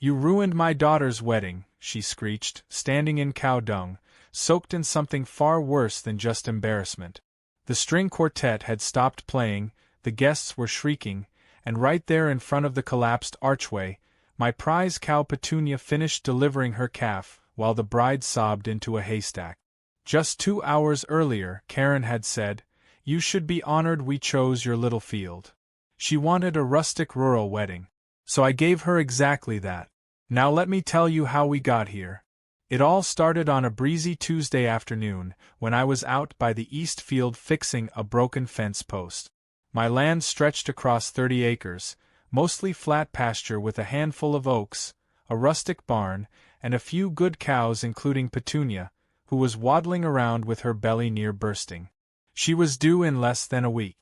"You ruined my daughter's wedding," she screeched, standing in cow dung, soaked in something far worse than just embarrassment. The string quartet had stopped playing, the guests were shrieking, and right there in front of the collapsed archway, my prize cow Petunia finished delivering her calf, while the bride sobbed into a haystack. Just 2 hours earlier, Karen had said, "You should be honored we chose your little field." She wanted a rustic rural wedding. So I gave her exactly that. Now let me tell you how we got here. It all started on a breezy Tuesday afternoon, when I was out by the east field fixing a broken fence post. My land stretched across 30 acres, mostly flat pasture with a handful of oaks, a rustic barn, and a few good cows including Petunia, who was waddling around with her belly near bursting. She was due in less than a week.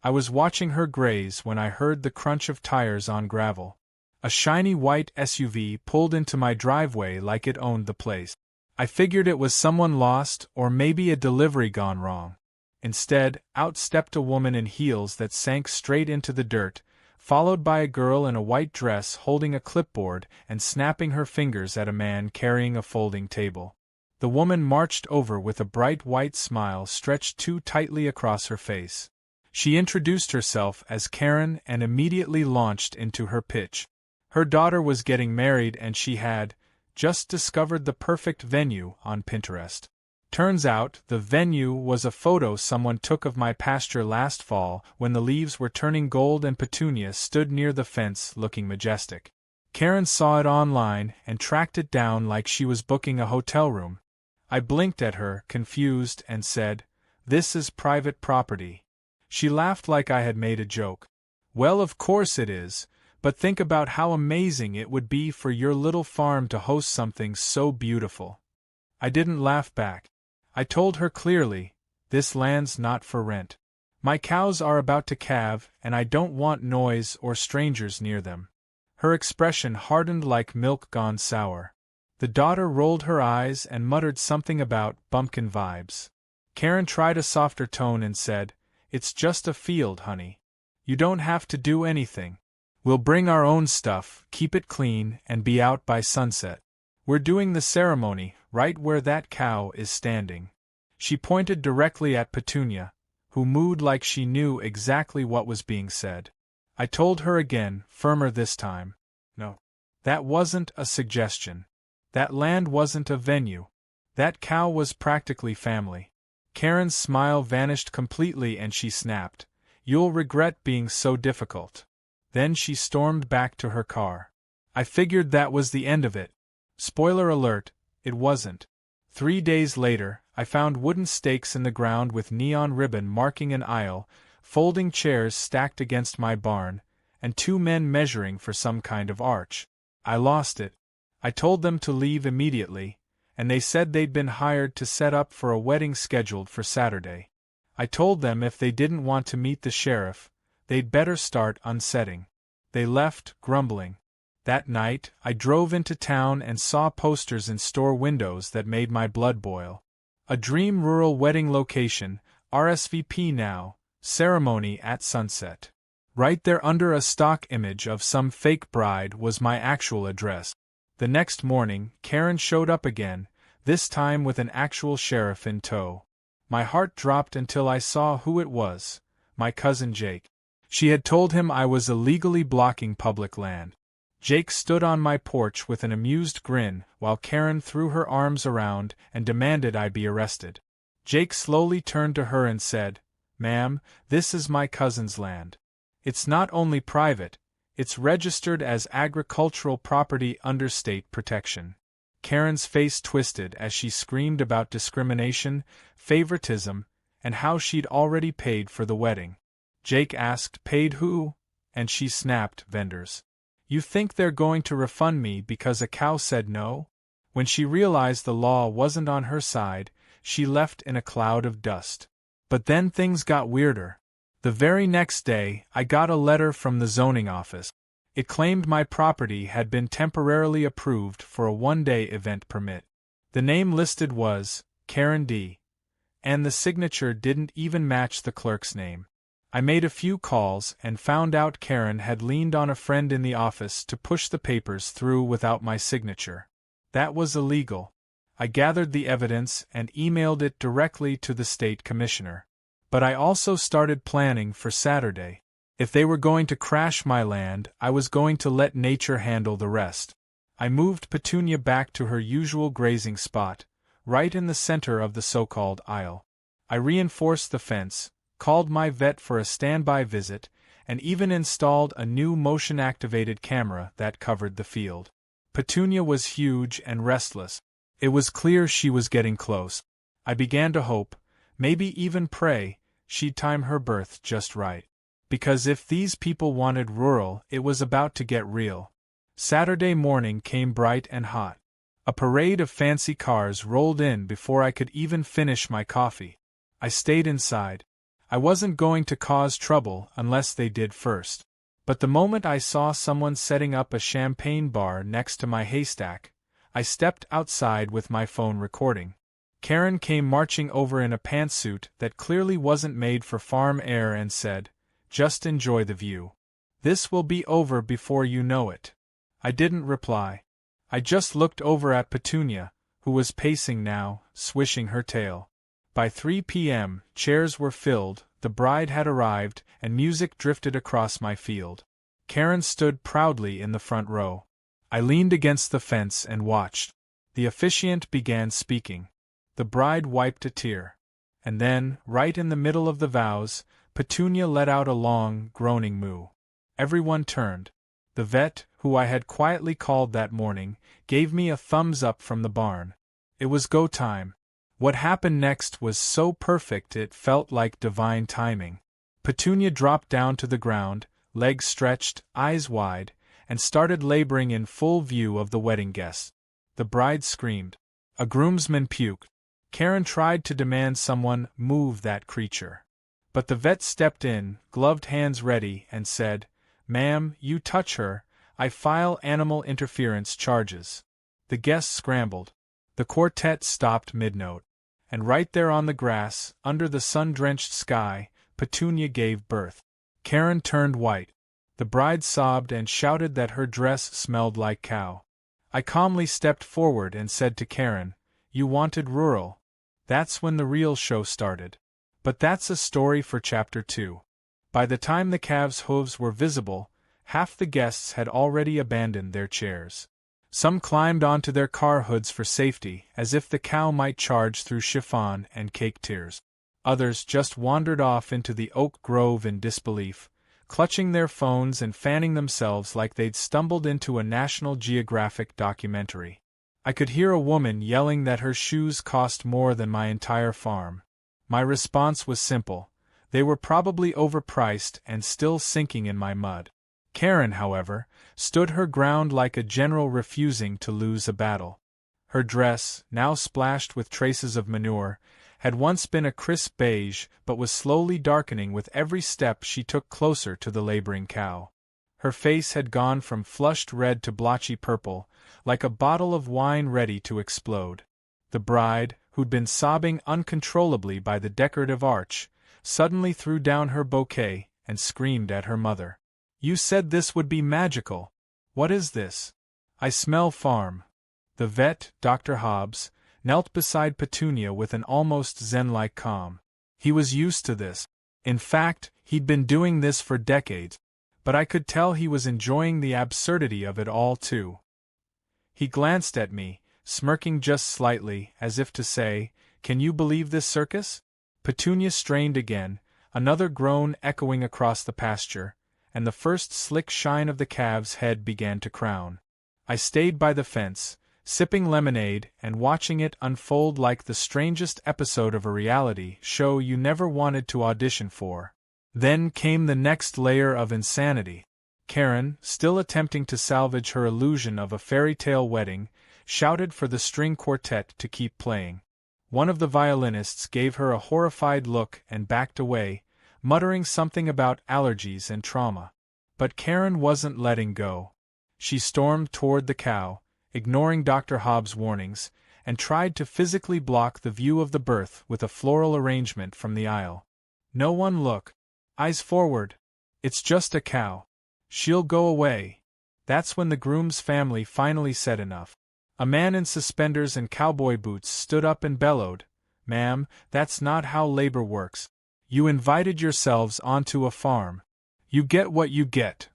I was watching her graze when I heard the crunch of tires on gravel. A shiny white SUV pulled into my driveway like it owned the place. I figured it was someone lost or maybe a delivery gone wrong. Instead, out stepped a woman in heels that sank straight into the dirt, followed by a girl in a white dress holding a clipboard and snapping her fingers at a man carrying a folding table. The woman marched over with a bright white smile stretched too tightly across her face. She introduced herself as Karen and immediately launched into her pitch. Her daughter was getting married and she had just discovered the perfect venue on Pinterest. Turns out, the venue was a photo someone took of my pasture last fall when the leaves were turning gold and Petunia stood near the fence looking majestic. Karen saw it online and tracked it down like she was booking a hotel room. I blinked at her, confused, and said, "This is private property." She laughed like I had made a joke. "Well, of course it is, but think about how amazing it would be for your little farm to host something so beautiful." I didn't laugh back. I told her clearly, "This land's not for rent. My cows are about to calve and I don't want noise or strangers near them." Her expression hardened like milk gone sour. The daughter rolled her eyes and muttered something about bumpkin vibes. Karen tried a softer tone and said, "It's just a field, honey. You don't have to do anything. We'll bring our own stuff, keep it clean, and be out by sunset. We're doing the ceremony right where that cow is standing." She pointed directly at Petunia, who mooed like she knew exactly what was being said. I told her again, firmer this time. "No. That wasn't a suggestion. That land wasn't a venue. That cow was practically family." Karen's smile vanished completely and she snapped, "You'll regret being so difficult." Then she stormed back to her car. I figured that was the end of it. Spoiler alert, it wasn't. 3 days later, I found wooden stakes in the ground with neon ribbon marking an aisle, folding chairs stacked against my barn, and 2 men measuring for some kind of arch. I lost it. I told them to leave immediately, and they said they'd been hired to set up for a wedding scheduled for Saturday. I told them if they didn't want to meet the sheriff, they'd better start unsetting. They left, grumbling. That night, I drove into town and saw posters in store windows that made my blood boil. A dream rural wedding location, RSVP now, ceremony at sunset. Right there under a stock image of some fake bride was my actual address. The next morning, Karen showed up again, this time with an actual sheriff in tow. My heart dropped until I saw who it was, my cousin Jake. She had told him I was illegally blocking public land. Jake stood on my porch with an amused grin while Karen threw her arms around and demanded I be arrested. Jake slowly turned to her and said, "Ma'am, this is my cousin's land. It's not only private, it's registered as agricultural property under state protection." Karen's face twisted as she screamed about discrimination, favoritism, and how she'd already paid for the wedding. Jake asked, "Paid who?" And she snapped, "Vendors. You think they're going to refund me because a cow said no?" When she realized the law wasn't on her side, she left in a cloud of dust. But then things got weirder. The very next day, I got a letter from the zoning office. It claimed my property had been temporarily approved for a one-day event permit. The name listed was Karen D., and the signature didn't even match the clerk's name. I made a few calls and found out Karen had leaned on a friend in the office to push the papers through without my signature. That was illegal. I gathered the evidence and emailed it directly to the state commissioner. But I also started planning for Saturday. If they were going to crash my land, I was going to let nature handle the rest. I moved Petunia back to her usual grazing spot, right in the center of the so-called aisle. I reinforced the fence, called my vet for a standby visit, and even installed a new motion-activated camera that covered the field. Petunia was huge and restless. It was clear she was getting close. I began to hope, maybe even pray, she'd time her birth just right. Because if these people wanted rural, it was about to get real. Saturday morning came bright and hot. A parade of fancy cars rolled in before I could even finish my coffee. I stayed inside. I wasn't going to cause trouble unless they did first. But the moment I saw someone setting up a champagne bar next to my haystack, I stepped outside with my phone recording. Karen came marching over in a pantsuit that clearly wasn't made for farm air and said, "Just enjoy the view. This will be over before you know it." I didn't reply. I just looked over at Petunia, who was pacing now, swishing her tail. By 3 p.m., chairs were filled, the bride had arrived, and music drifted across my field. Karen stood proudly in the front row. I leaned against the fence and watched. The officiant began speaking. The bride wiped a tear. And then, right in the middle of the vows, Petunia let out a long, groaning moo. Everyone turned. The vet, who I had quietly called that morning, gave me a thumbs up from the barn. It was go time. What happened next was so perfect it felt like divine timing. Petunia dropped down to the ground, legs stretched, eyes wide, and started laboring in full view of the wedding guests. The bride screamed. A groomsman puked. Karen tried to demand someone move that creature. But the vet stepped in, gloved hands ready, and said, "Ma'am, you touch her, I file animal interference charges." The guests scrambled. The quartet stopped mid-note. And right there on the grass, under the sun-drenched sky, Petunia gave birth. Karen turned white. The bride sobbed and shouted that her dress smelled like cow. I calmly stepped forward and said to Karen, "You wanted rural." That's when the real show started. But that's a story for Chapter 2. By the time the calves' hooves were visible, half the guests had already abandoned their chairs. Some climbed onto their car hoods for safety, as if the cow might charge through chiffon and cake tiers. Others just wandered off into the oak grove in disbelief, clutching their phones and fanning themselves like they'd stumbled into a National Geographic documentary. I could hear a woman yelling that her shoes cost more than my entire farm. My response was simple. They were probably overpriced and still sinking in my mud. Karen, however, stood her ground like a general refusing to lose a battle. Her dress, now splashed with traces of manure, had once been a crisp beige but was slowly darkening with every step she took closer to the laboring cow. Her face had gone from flushed red to blotchy purple, like a bottle of wine ready to explode. The bride, who'd been sobbing uncontrollably by the decorative arch, suddenly threw down her bouquet and screamed at her mother. "You said this would be magical. What is this? I smell farm." The vet, Dr. Hobbs, knelt beside Petunia with an almost zen-like calm. He was used to this. In fact, he'd been doing this for decades. But I could tell he was enjoying the absurdity of it all too. He glanced at me, smirking just slightly, as if to say, "Can you believe this circus?" Petunia strained again, another groan echoing across the pasture, and the first slick shine of the calf's head began to crown. I stayed by the fence, sipping lemonade and watching it unfold like the strangest episode of a reality show you never wanted to audition for. Then came the next layer of insanity. Karen, still attempting to salvage her illusion of a fairy tale wedding, shouted for the string quartet to keep playing. One of the violinists gave her a horrified look and backed away, muttering something about allergies and trauma. But Karen wasn't letting go. She stormed toward the cow, ignoring Dr. Hobbs' warnings, and tried to physically block the view of the birth with a floral arrangement from the aisle. "No one look. Eyes forward. It's just a cow. She'll go away. That's when the groom's family finally said enough. A man in suspenders and cowboy boots stood up and bellowed, "Ma'am, that's not how labor works. You invited yourselves onto a farm. You get what you get."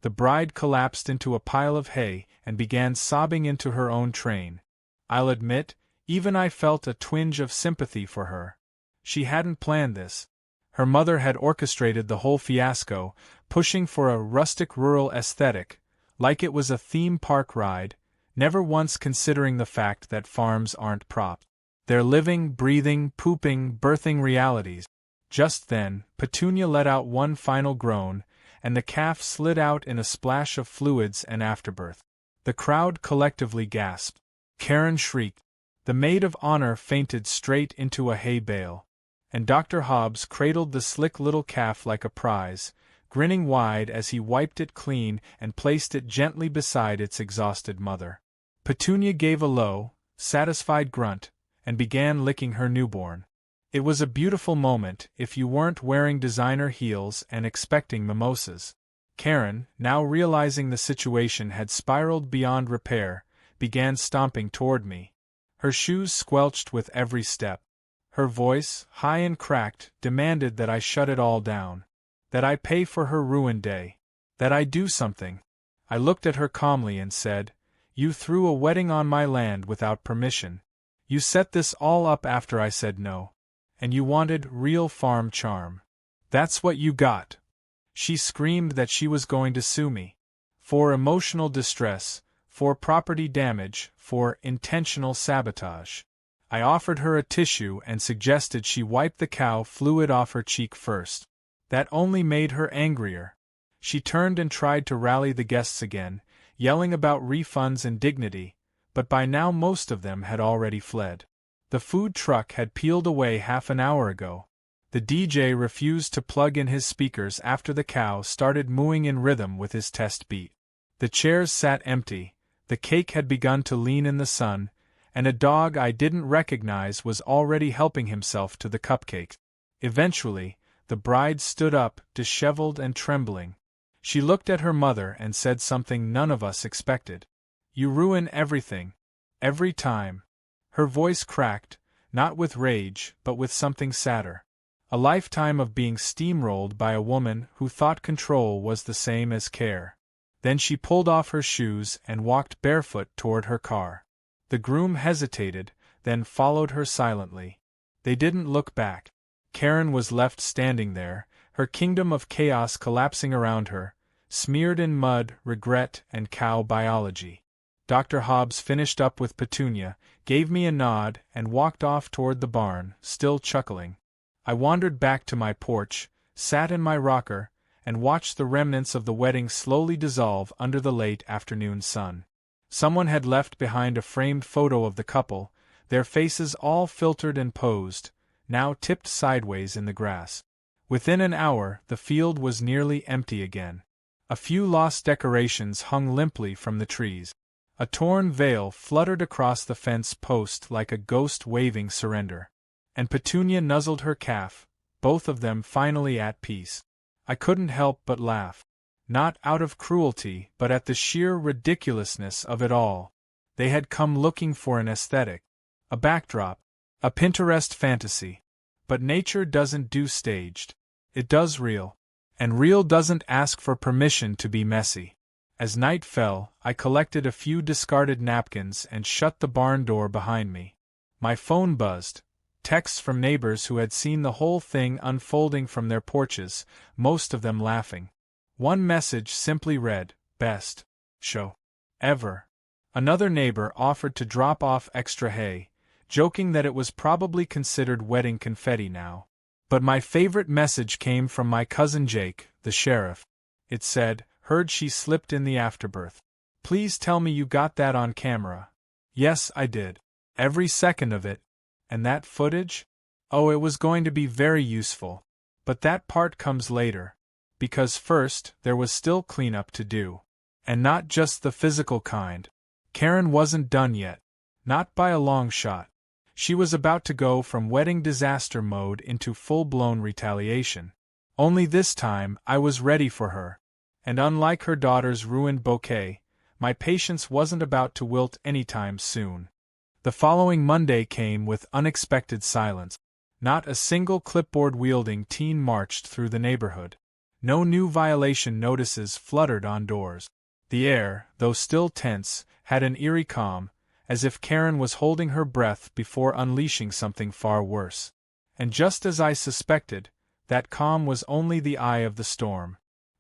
The bride collapsed into a pile of hay and began sobbing into her own train. I'll admit, even I felt a twinge of sympathy for her. She hadn't planned this. Her mother had orchestrated the whole fiasco, pushing for a rustic rural aesthetic, like it was a theme park ride, never once considering the fact that farms aren't props. They're living, breathing, pooping, birthing realities. Just then, Petunia let out one final groan, and the calf slid out in a splash of fluids and afterbirth. The crowd collectively gasped. Karen shrieked. The maid of honor fainted straight into a hay bale. And Dr. Hobbs cradled the slick little calf like a prize, grinning wide as he wiped it clean and placed it gently beside its exhausted mother. Petunia gave a low, satisfied grunt, and began licking her newborn. It was a beautiful moment if you weren't wearing designer heels and expecting mimosas. Karen, now realizing the situation had spiraled beyond repair, began stomping toward me. Her shoes squelched with every step. Her voice, high and cracked, demanded that I shut it all down. That I pay for her ruined day. That I do something. I looked at her calmly and said, "You threw a wedding on my land without permission. You set this all up after I said no. And you wanted real farm charm. That's what you got." She screamed that she was going to sue me. For emotional distress, for property damage, for intentional sabotage. I offered her a tissue and suggested she wipe the cow fluid off her cheek first. That only made her angrier. She turned and tried to rally the guests again, yelling about refunds and dignity, but by now most of them had already fled. The food truck had peeled away half an hour ago. The DJ refused to plug in his speakers after the cow started mooing in rhythm with his test beat. The chairs sat empty, the cake had begun to lean in the sun, and a dog I didn't recognize was already helping himself to the cupcake. Eventually, the bride stood up, disheveled and trembling. She looked at her mother and said something none of us expected. "You ruin everything. Every time." Her voice cracked, not with rage, but with something sadder. A lifetime of being steamrolled by a woman who thought control was the same as care. Then she pulled off her shoes and walked barefoot toward her car. The groom hesitated, then followed her silently. They didn't look back. Karen was left standing there, her kingdom of chaos collapsing around her, smeared in mud, regret, and cow biology. Dr. Hobbs finished up with Petunia, gave me a nod, and walked off toward the barn, still chuckling. I wandered back to my porch, sat in my rocker, and watched the remnants of the wedding slowly dissolve under the late afternoon sun. Someone had left behind a framed photo of the couple, their faces all filtered and posed, now tipped sideways in the grass. Within an hour, the field was nearly empty again. A few lost decorations hung limply from the trees. A torn veil fluttered across the fence post like a ghost waving surrender. And Petunia nuzzled her calf, both of them finally at peace. I couldn't help but laugh. Not out of cruelty, but at the sheer ridiculousness of it all. They had come looking for an aesthetic, a backdrop, a Pinterest fantasy. But nature doesn't do staged. It does real. And real doesn't ask for permission to be messy. As night fell, I collected a few discarded napkins and shut the barn door behind me. My phone buzzed. Texts from neighbors who had seen the whole thing unfolding from their porches, most of them laughing. One message simply read, "Best show ever." Another neighbor offered to drop off extra hay, joking that it was probably considered wedding confetti now. But my favorite message came from my cousin Jake, the sheriff. It said, "Heard she slipped in the afterbirth. Please tell me you got that on camera." Yes, I did. Every second of it. And that footage? Oh, it was going to be very useful. But that part comes later. Because first, there was still cleanup to do. And not just the physical kind. Karen wasn't done yet. Not by a long shot. She was about to go from wedding disaster mode into full-blown retaliation. Only this time I was ready for her. And unlike her daughter's ruined bouquet, my patience wasn't about to wilt anytime soon. The following Monday came with unexpected silence. Not a single clipboard-wielding teen marched through the neighborhood. No new violation notices fluttered on doors. The air, though still tense, had an eerie calm, as if Karen was holding her breath before unleashing something far worse. And just as I suspected, that calm was only the eye of the storm.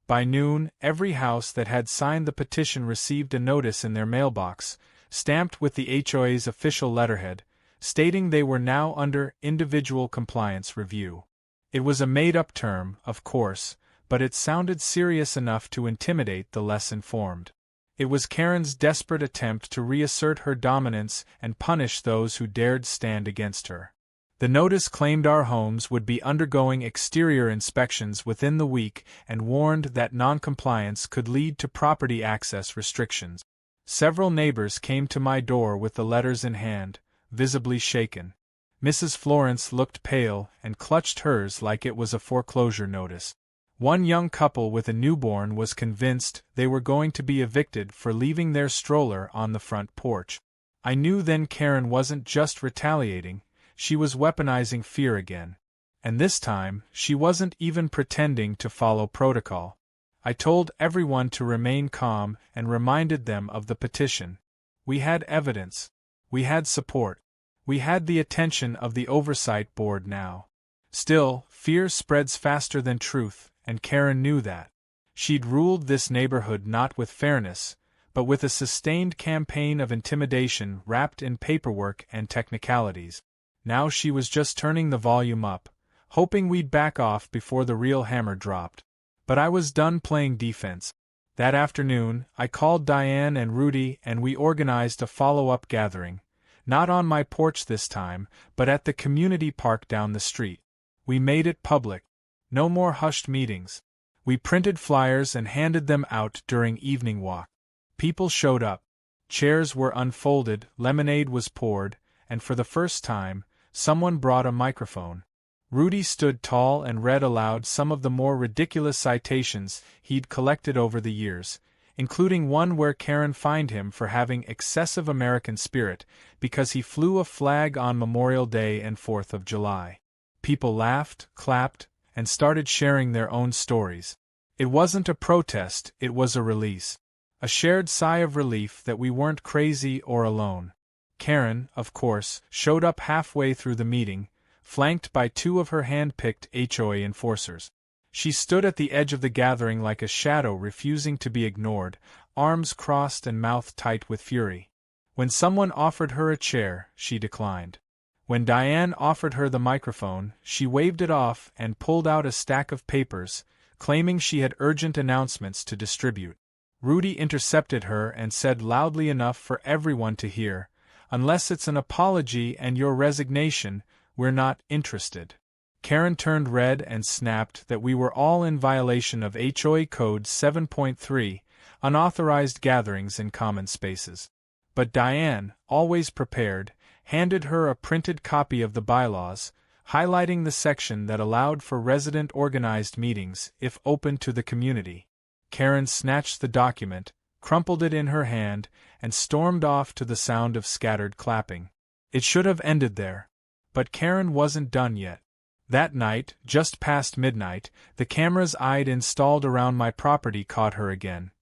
By noon, every house that had signed the petition received a notice in their mailbox, stamped with the HOA's official letterhead, stating they were now under individual compliance review. It was a made-up term, of course, but it sounded serious enough to intimidate the less informed. It was Karen's desperate attempt to reassert her dominance and punish those who dared stand against her. The notice claimed our homes would be undergoing exterior inspections within the week and warned that noncompliance could lead to property access restrictions. Several neighbors came to my door with the letters in hand, visibly shaken. Mrs. Florence looked pale and clutched hers like it was a foreclosure notice. One young couple with a newborn was convinced they were going to be evicted for leaving their stroller on the front porch. I knew then Karen wasn't just retaliating, she was weaponizing fear again. And this time, she wasn't even pretending to follow protocol. I told everyone to remain calm and reminded them of the petition. We had evidence. We had support. We had the attention of the oversight board now. Still, fear spreads faster than truth, and Karen knew that. She'd ruled this neighborhood not with fairness, but with a sustained campaign of intimidation wrapped in paperwork and technicalities. Now she was just turning the volume up, hoping we'd back off before the real hammer dropped. But I was done playing defense. That afternoon, I called Diane and Rudy and we organized a follow-up gathering, not on my porch this time, but at the community park down the street. We made it public. No more hushed meetings. We printed flyers and handed them out during evening walk. People showed up. Chairs were unfolded, lemonade was poured, and for the first time, someone brought a microphone. Rudy stood tall and read aloud some of the more ridiculous citations he'd collected over the years, including one where Karen fined him for having excessive American spirit because he flew a flag on Memorial Day and 4th of July. People laughed, clapped, and started sharing their own stories. It wasn't a protest, it was a release. A shared sigh of relief that we weren't crazy or alone. Karen, of course, showed up halfway through the meeting, flanked by two of her hand-picked HOA enforcers. She stood at the edge of the gathering like a shadow refusing to be ignored, arms crossed and mouth tight with fury. When someone offered her a chair, she declined. When Diane offered her the microphone, she waved it off and pulled out a stack of papers, claiming she had urgent announcements to distribute. Rudy intercepted her and said loudly enough for everyone to hear, "Unless it's an apology and your resignation, we're not interested." Karen turned red and snapped that we were all in violation of HOA Code 7.3, unauthorized gatherings in common spaces. But Diane, always prepared, handed her a printed copy of the bylaws, highlighting the section that allowed for resident-organized meetings if open to the community. Karen snatched the document, crumpled it in her hand, and stormed off to the sound of scattered clapping. It should have ended there. But Karen wasn't done yet. That night, just past midnight, the cameras I'd installed around my property caught her again.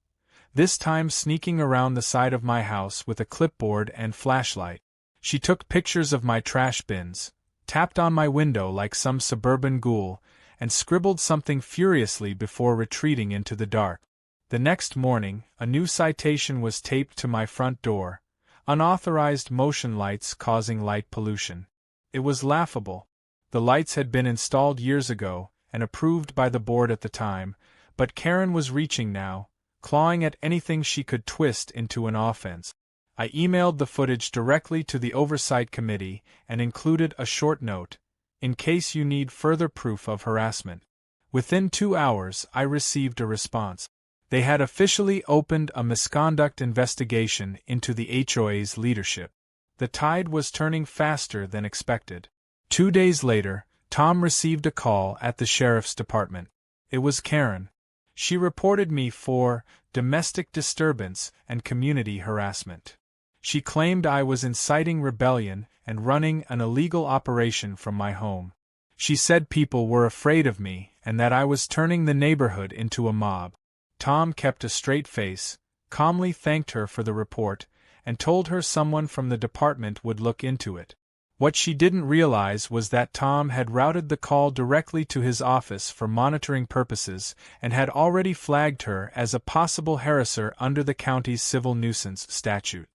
This time sneaking around the side of my house with a clipboard and flashlight. She took pictures of my trash bins, tapped on my window like some suburban ghoul, and scribbled something furiously before retreating into the dark. The next morning, a new citation was taped to my front door, unauthorized motion lights causing light pollution. It was laughable. The lights had been installed years ago, and approved by the board at the time, but Karen was reaching now, clawing at anything she could twist into an offense. I emailed the footage directly to the Oversight Committee and included a short note, in case you need further proof of harassment. Within 2 hours, I received a response. They had officially opened a misconduct investigation into the HOA's leadership. The tide was turning faster than expected. 2 days later, Tom received a call at the sheriff's department. It was Karen. She reported me for domestic disturbance and community harassment. She claimed I was inciting rebellion and running an illegal operation from my home. She said people were afraid of me and that I was turning the neighborhood into a mob. Tom kept a straight face, calmly thanked her for the report, and told her someone from the department would look into it. What she didn't realize was that Tom had routed the call directly to his office for monitoring purposes and had already flagged her as a possible harasser under the county's civil nuisance statute.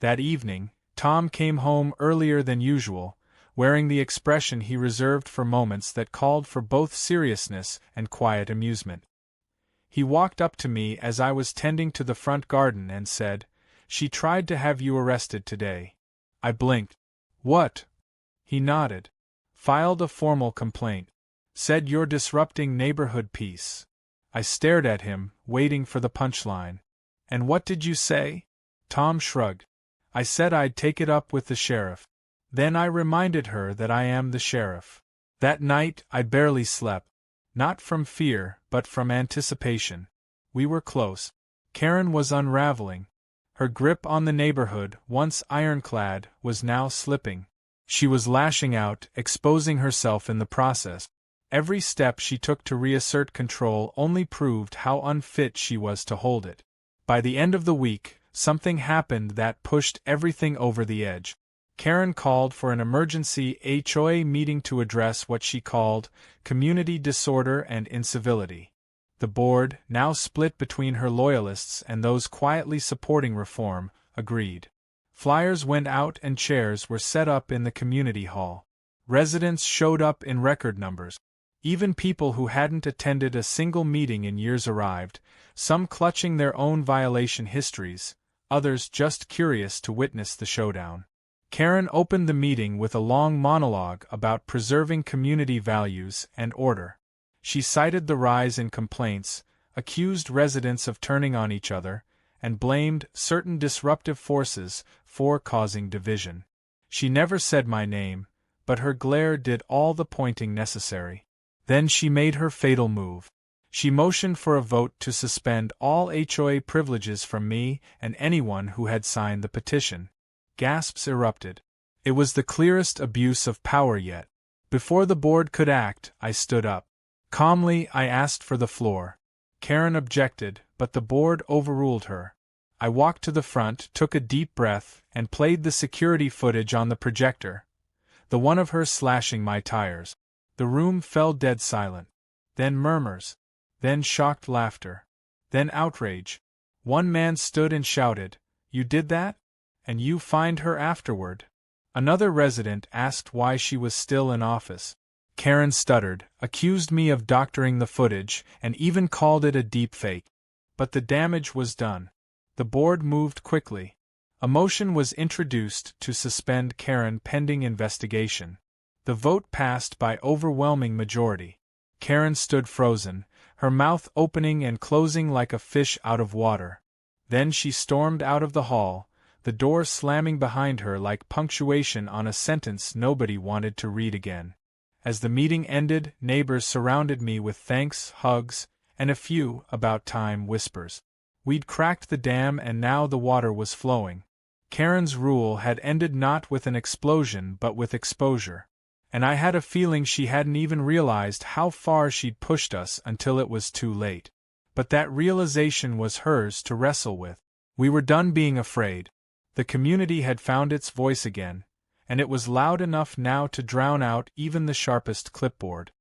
That evening, Tom came home earlier than usual, wearing the expression he reserved for moments that called for both seriousness and quiet amusement. He walked up to me as I was tending to the front garden and said, "She tried to have you arrested today." I blinked. "What?" He nodded. "Filed a formal complaint. Said you're disrupting neighborhood peace." I stared at him, waiting for the punchline. "And what did you say?" Tom shrugged. "I said I'd take it up with the sheriff." Then I reminded her that I am the sheriff. That night I barely slept. Not from fear, but from anticipation. We were close. Karen was unraveling. Her grip on the neighborhood, once ironclad, was now slipping. She was lashing out, exposing herself in the process. Every step she took to reassert control only proved how unfit she was to hold it. By the end of the week, something happened that pushed everything over the edge. Karen called for an emergency HOA meeting to address what she called community disorder and incivility. The board, now split between her loyalists and those quietly supporting reform, agreed. Flyers went out and chairs were set up in the community hall. Residents showed up in record numbers. Even people who hadn't attended a single meeting in years arrived, some clutching their own violation histories, others just curious to witness the showdown. Karen opened the meeting with a long monologue about preserving community values and order. She cited the rise in complaints, accused residents of turning on each other, and blamed certain disruptive forces for causing division. She never said my name, but her glare did all the pointing necessary. Then she made her fatal move. She motioned for a vote to suspend all HOA privileges from me and anyone who had signed the petition. Gasps erupted. It was the clearest abuse of power yet. Before the board could act, I stood up. Calmly, I asked for the floor. Karen objected, but the board overruled her. I walked to the front, took a deep breath, and played the security footage on the projector. The one of her slashing my tires. The room fell dead silent. Then murmurs. Then shocked laughter. Then outrage. One man stood and shouted, "You did that? And you fined her afterward?" Another resident asked why she was still in office. Karen stuttered, accused me of doctoring the footage, and even called it a deep fake. But the damage was done. The board moved quickly. A motion was introduced to suspend Karen pending investigation. The vote passed by overwhelming majority. Karen stood frozen, her mouth opening and closing like a fish out of water. Then she stormed out of the hall, the door slamming behind her like punctuation on a sentence nobody wanted to read again. As the meeting ended, neighbors surrounded me with thanks, hugs, and a few, about time, whispers. We'd cracked the dam and now the water was flowing. Karen's rule had ended not with an explosion but with exposure. And I had a feeling she hadn't even realized how far she'd pushed us until it was too late. But that realization was hers to wrestle with. We were done being afraid. The community had found its voice again, and it was loud enough now to drown out even the sharpest clipboard.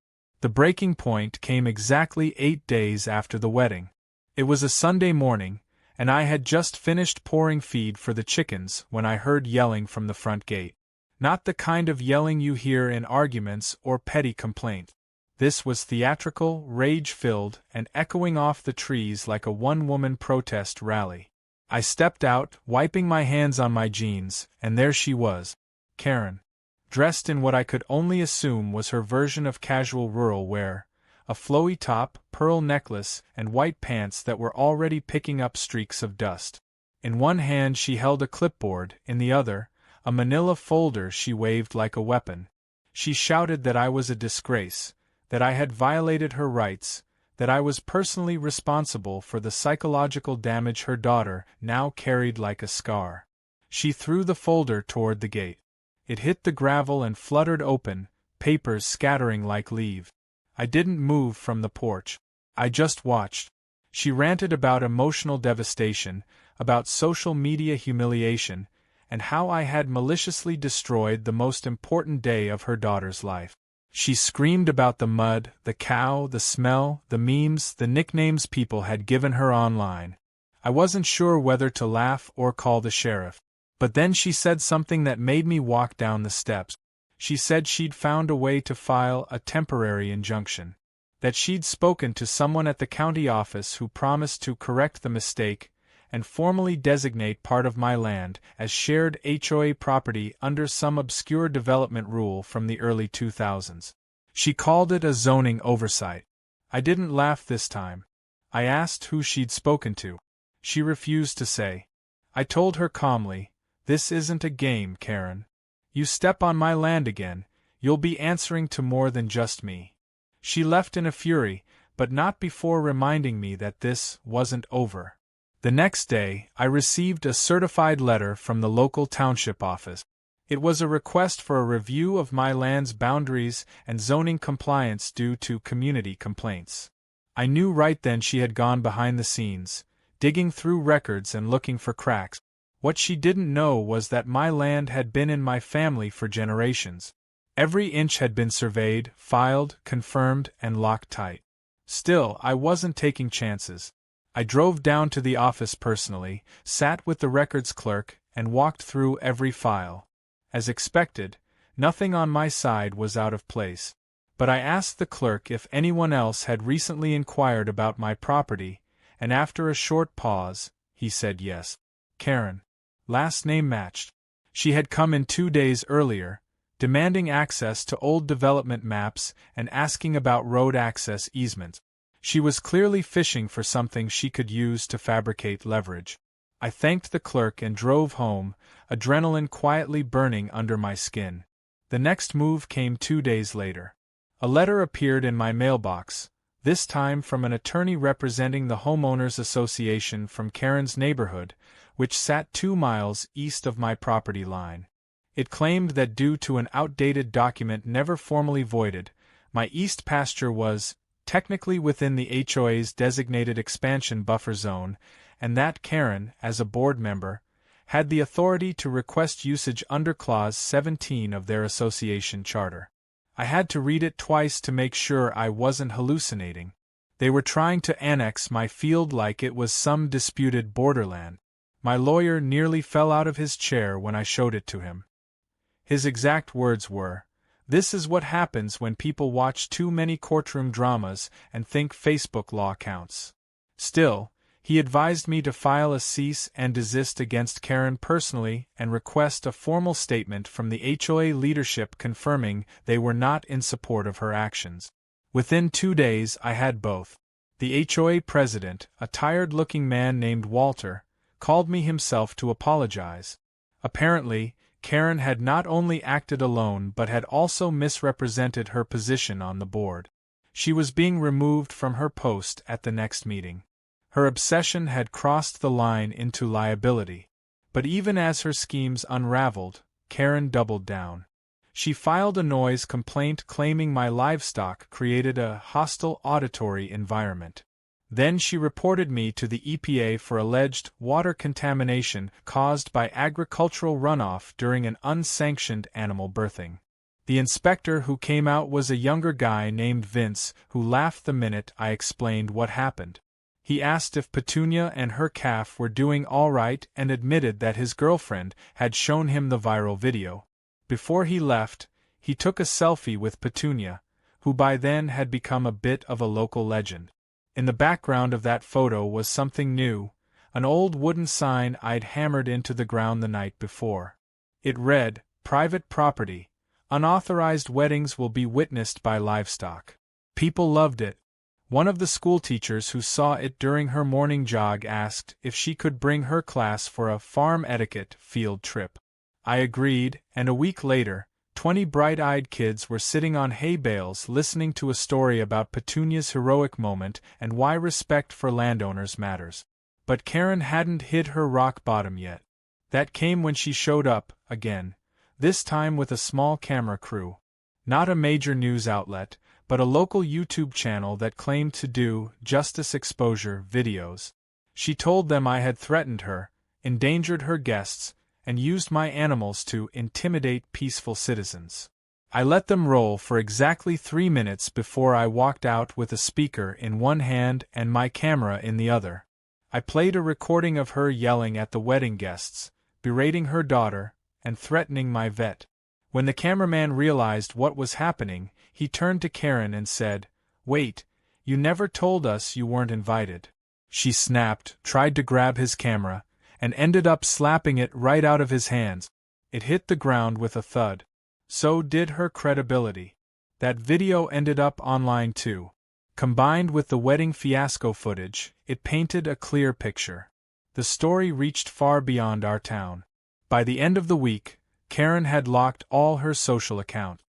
The breaking point came exactly 8 days after the wedding. It was a Sunday morning, and I had just finished pouring feed for the chickens when I heard yelling from the front gate. Not the kind of yelling you hear in arguments or petty complaint. This was theatrical, rage-filled, and echoing off the trees like a one-woman protest rally. I stepped out, wiping my hands on my jeans, and there she was, Karen, dressed in what I could only assume was her version of casual rural wear, a flowy top, pearl necklace, and white pants that were already picking up streaks of dust. In one hand she held a clipboard, in the other, a manila folder she waved like a weapon. She shouted that I was a disgrace, that I had violated her rights, that I was personally responsible for the psychological damage her daughter now carried like a scar. She threw the folder toward the gate. It hit the gravel and fluttered open, papers scattering like leaves. I didn't move from the porch. I just watched. She ranted about emotional devastation, about social media humiliation, and how I had maliciously destroyed the most important day of her daughter's life. She screamed about the mud, the cow, the smell, the memes, the nicknames people had given her online. I wasn't sure whether to laugh or call the sheriff. But then she said something that made me walk down the steps. She said she'd found a way to file a temporary injunction. That she'd spoken to someone at the county office who promised to correct the mistake and formally designate part of my land as shared HOA property under some obscure development rule from the early 2000s. She called it a zoning oversight. I didn't laugh this time. I asked who she'd spoken to. She refused to say. I told her calmly, "This isn't a game, Karen. You step on my land again, you'll be answering to more than just me." She left in a fury, but not before reminding me that this wasn't over. The next day, I received a certified letter from the local township office. It was a request for a review of my land's boundaries and zoning compliance due to community complaints. I knew right then she had gone behind the scenes, digging through records and looking for cracks. What she didn't know was that my land had been in my family for generations. Every inch had been surveyed, filed, confirmed, and locked tight. Still, I wasn't taking chances. I drove down to the office personally, sat with the records clerk, and walked through every file. As expected, nothing on my side was out of place. But I asked the clerk if anyone else had recently inquired about my property, and after a short pause, he said yes. Karen. Last name matched. She had come in 2 days earlier, demanding access to old development maps and asking about road access easements. She was clearly fishing for something she could use to fabricate leverage. I thanked the clerk and drove home, adrenaline quietly burning under my skin. The next move came 2 days later. A letter appeared in my mailbox, this time from an attorney representing the homeowners association from Karen's neighborhood, which sat 2 miles east of my property line. It claimed that due to an outdated document never formally voided, my east pasture was technically within the HOA's designated expansion buffer zone, and that Karen, as a board member, had the authority to request usage under Clause 17 of their association charter. I had to read it twice to make sure I wasn't hallucinating. They were trying to annex my field like it was some disputed borderland. My lawyer nearly fell out of his chair when I showed it to him. His exact words were, "This is what happens when people watch too many courtroom dramas and think Facebook law counts." Still, he advised me to file a cease and desist against Karen personally and request a formal statement from the HOA leadership confirming they were not in support of her actions. Within 2 days I had both. The HOA president, a tired-looking man named Walter, called me himself to apologize. Apparently, Karen had not only acted alone but had also misrepresented her position on the board. She was being removed from her post at the next meeting. Her obsession had crossed the line into liability. But even as her schemes unraveled, Karen doubled down. She filed a noise complaint claiming my livestock created a hostile auditory environment. Then she reported me to the EPA for alleged water contamination caused by agricultural runoff during an unsanctioned animal birthing. The inspector who came out was a younger guy named Vince, who laughed the minute I explained what happened. He asked if Petunia and her calf were doing all right and admitted that his girlfriend had shown him the viral video. Before he left, he took a selfie with Petunia, who by then had become a bit of a local legend. In the background of that photo was something new, an old wooden sign I'd hammered into the ground the night before. It read, "Private property. Unauthorized weddings will be witnessed by livestock." People loved it. One of the schoolteachers who saw it during her morning jog asked if she could bring her class for a farm etiquette field trip. I agreed, and a week later, 20 bright-eyed kids were sitting on hay bales listening to a story about Petunia's heroic moment and why respect for landowners matters. But Karen hadn't hit her rock bottom yet. That came when she showed up, again, this time with a small camera crew. Not a major news outlet, but a local YouTube channel that claimed to do justice exposure videos. She told them I had threatened her, endangered her guests, and used my animals to intimidate peaceful citizens. I let them roll for exactly 3 minutes before I walked out with a speaker in one hand and my camera in the other. I played a recording of her yelling at the wedding guests, berating her daughter, and threatening my vet. When the cameraman realized what was happening, he turned to Karen and said, "Wait, you never told us you weren't invited." She snapped, tried to grab his camera, and ended up slapping it right out of his hands. It hit the ground with a thud. So did her credibility. That video ended up online too. Combined with the wedding fiasco footage, it painted a clear picture. The story reached far beyond our town. By the end of the week, Karen had locked all her social accounts.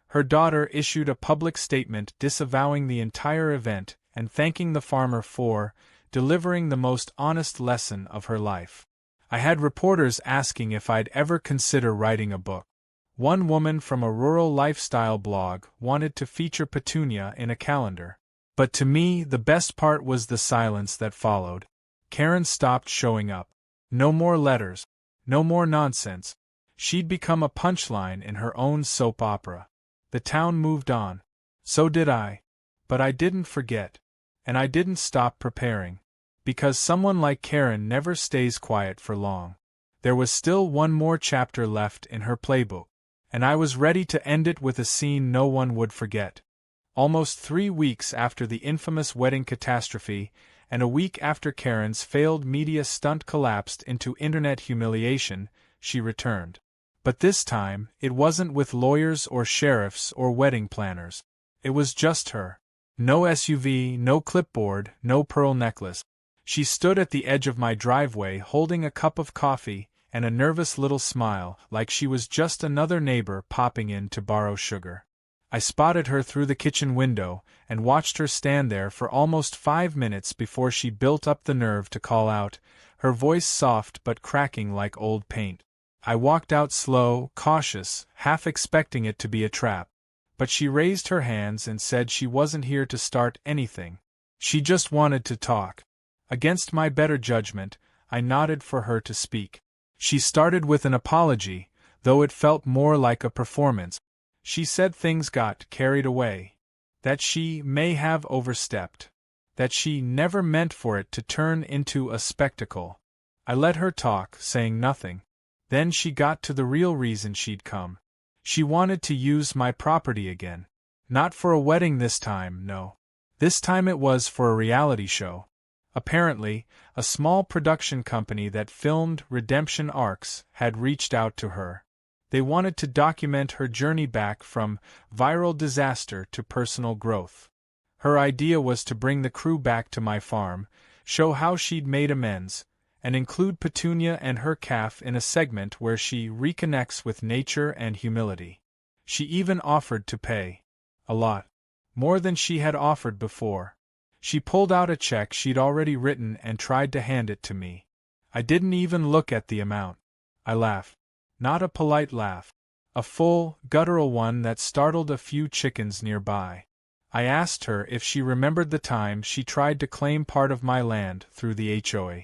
Her daughter issued a public statement disavowing the entire event and thanking the farmer for delivering the most honest lesson of her life. I had reporters asking if I'd ever consider writing a book. One woman from a rural lifestyle blog wanted to feature Petunia in a calendar. But to me, the best part was the silence that followed. Karen stopped showing up. No more letters. No more nonsense. She'd become a punchline in her own soap opera. The town moved on. So did I. But I didn't forget. And I didn't stop preparing. Because someone like Karen never stays quiet for long. There was still one more chapter left in her playbook. And I was ready to end it with a scene no one would forget. Almost 3 weeks after the infamous wedding catastrophe, and a week after Karen's failed media stunt collapsed into internet humiliation, she returned. But this time, it wasn't with lawyers or sheriffs or wedding planners. It was just her. No SUV, no clipboard, no pearl necklace. She stood at the edge of my driveway holding a cup of coffee and a nervous little smile, like she was just another neighbor popping in to borrow sugar. I spotted her through the kitchen window and watched her stand there for almost 5 minutes before she built up the nerve to call out, her voice soft but cracking like old paint. I walked out slow, cautious, half expecting it to be a trap. But she raised her hands and said she wasn't here to start anything. She just wanted to talk. Against my better judgment, I nodded for her to speak. She started with an apology, though it felt more like a performance. She said things got carried away. That she may have overstepped. That she never meant for it to turn into a spectacle. I let her talk, saying nothing. Then she got to the real reason she'd come. She wanted to use my property again. Not for a wedding this time, no. This time it was for a reality show. Apparently, a small production company that filmed redemption arcs had reached out to her. They wanted to document her journey back from viral disaster to personal growth. Her idea was to bring the crew back to my farm, show how she'd made amends, and include Petunia and her calf in a segment where she reconnects with nature and humility. She even offered to pay. A lot. More than she had offered before. She pulled out a check she'd already written and tried to hand it to me. I didn't even look at the amount. I laughed. Not a polite laugh. A full, guttural one that startled a few chickens nearby. I asked her if she remembered the time she tried to claim part of my land through the HOA.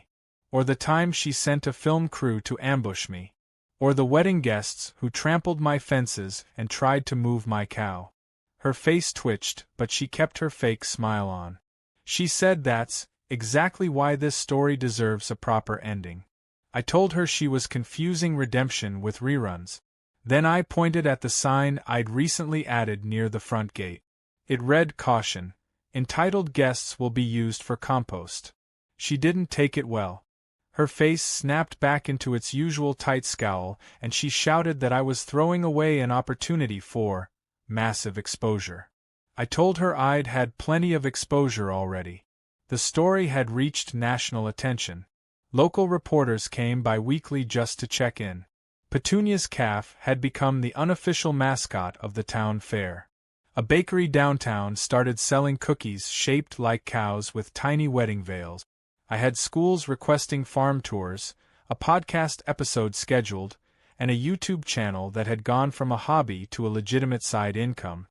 Or the time she sent a film crew to ambush me. Or the wedding guests who trampled my fences and tried to move my cow. Her face twitched, but she kept her fake smile on. She said that's exactly why this story deserves a proper ending. I told her she was confusing redemption with reruns. Then I pointed at the sign I'd recently added near the front gate. It read caution, entitled guests will be used for compost. She didn't take it well. Her face snapped back into its usual tight scowl, and she shouted that I was throwing away an opportunity for massive exposure. I told her I'd had plenty of exposure already. The story had reached national attention. Local reporters came bi-weekly just to check in. Petunia's calf had become the unofficial mascot of the town fair. A bakery downtown started selling cookies shaped like cows with tiny wedding veils. I had schools requesting farm tours, a podcast episode scheduled, and a YouTube channel that had gone from a hobby to a legitimate side income.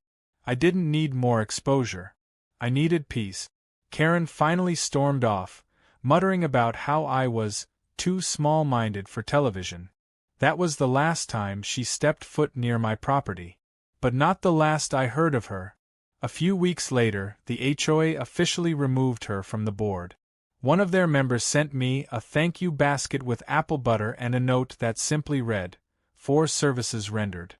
I didn't need more exposure. I needed peace. Karen finally stormed off, muttering about how I was too small-minded for television. That was the last time she stepped foot near my property. But not the last I heard of her. A few weeks later, the HOA officially removed her from the board. One of their members sent me a thank you basket with apple butter and a note that simply read, "For services rendered."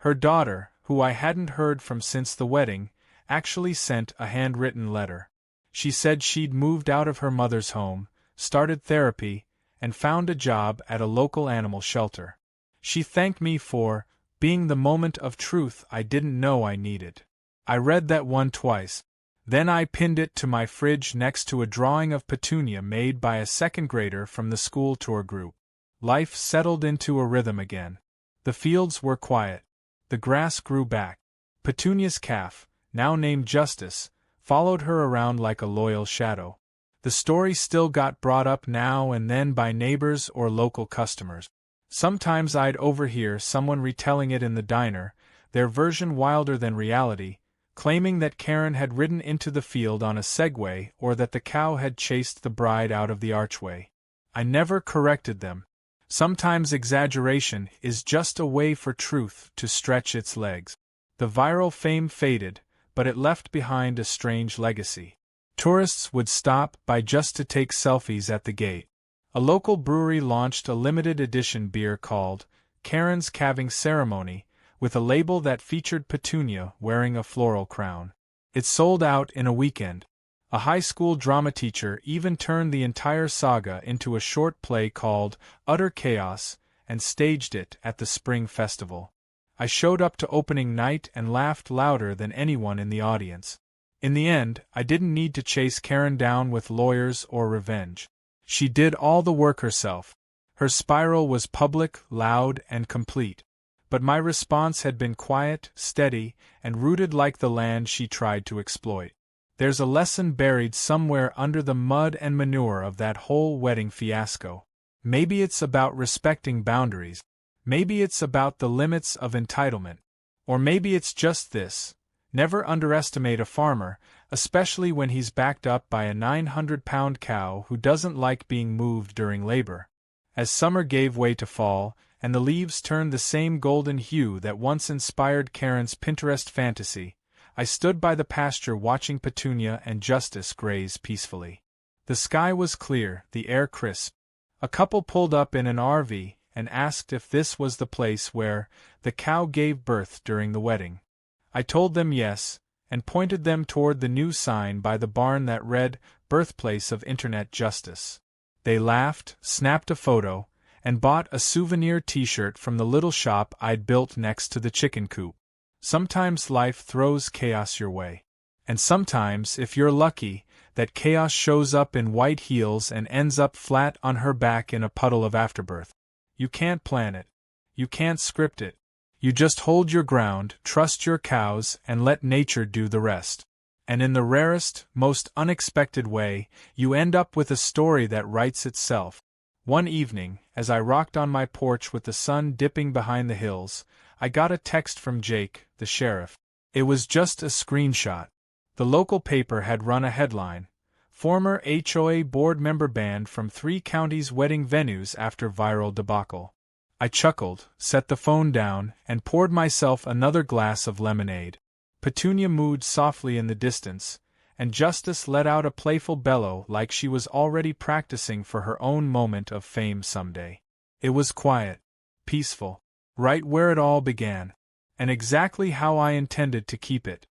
Her daughter, who I hadn't heard from since the wedding, actually sent a handwritten letter. She said she'd moved out of her mother's home, started therapy, and found a job at a local animal shelter. She thanked me for being the moment of truth I didn't know I needed. I read that one twice. Then I pinned it to my fridge next to a drawing of Petunia made by a second grader from the school tour group. Life settled into a rhythm again. The fields were quiet. The grass grew back. Petunia's calf, now named Justice, followed her around like a loyal shadow. The story still got brought up now and then by neighbors or local customers. Sometimes I'd overhear someone retelling it in the diner, their version wilder than reality, claiming that Karen had ridden into the field on a Segway or that the cow had chased the bride out of the archway. I never corrected them. Sometimes exaggeration is just a way for truth to stretch its legs. The viral fame faded, but it left behind a strange legacy. Tourists would stop by just to take selfies at the gate. A local brewery launched a limited edition beer called Karen's Calving Ceremony, with a label that featured Petunia wearing a floral crown. It sold out in a weekend. A high school drama teacher even turned the entire saga into a short play called Utter Chaos and staged it at the Spring Festival. I showed up to opening night and laughed louder than anyone in the audience. In the end, I didn't need to chase Karen down with lawyers or revenge. She did all the work herself. Her spiral was public, loud, and complete. But my response had been quiet, steady, and rooted like the land she tried to exploit. There's a lesson buried somewhere under the mud and manure of that whole wedding fiasco. Maybe it's about respecting boundaries. Maybe it's about the limits of entitlement. Or maybe it's just this: never underestimate a farmer, especially when he's backed up by a 900-pound cow who doesn't like being moved during labor. As summer gave way to fall, and the leaves turned the same golden hue that once inspired Karen's Pinterest fantasy, I stood by the pasture watching Petunia and Justice graze peacefully. The sky was clear, the air crisp. A couple pulled up in an RV and asked if this was the place where the cow gave birth during the wedding. I told them yes, and pointed them toward the new sign by the barn that read, "Birthplace of Internet Justice." They laughed, snapped a photo, and bought a souvenir t-shirt from the little shop I'd built next to the chicken coop. Sometimes life throws chaos your way. And sometimes, if you're lucky, that chaos shows up in white heels and ends up flat on her back in a puddle of afterbirth. You can't plan it. You can't script it. You just hold your ground, trust your cows, and let nature do the rest. And in the rarest, most unexpected way, you end up with a story that writes itself. One evening, as I rocked on my porch with the sun dipping behind the hills, I got a text from Jake, the sheriff. It was just a screenshot. The local paper had run a headline: "Former HOA board member banned from 3 counties' wedding venues after viral debacle." I chuckled, set the phone down, and poured myself another glass of lemonade. Petunia mooed softly in the distance, and Justice let out a playful bellow like she was already practicing for her own moment of fame someday. It was quiet, peaceful, right where it all began, and exactly how I intended to keep it.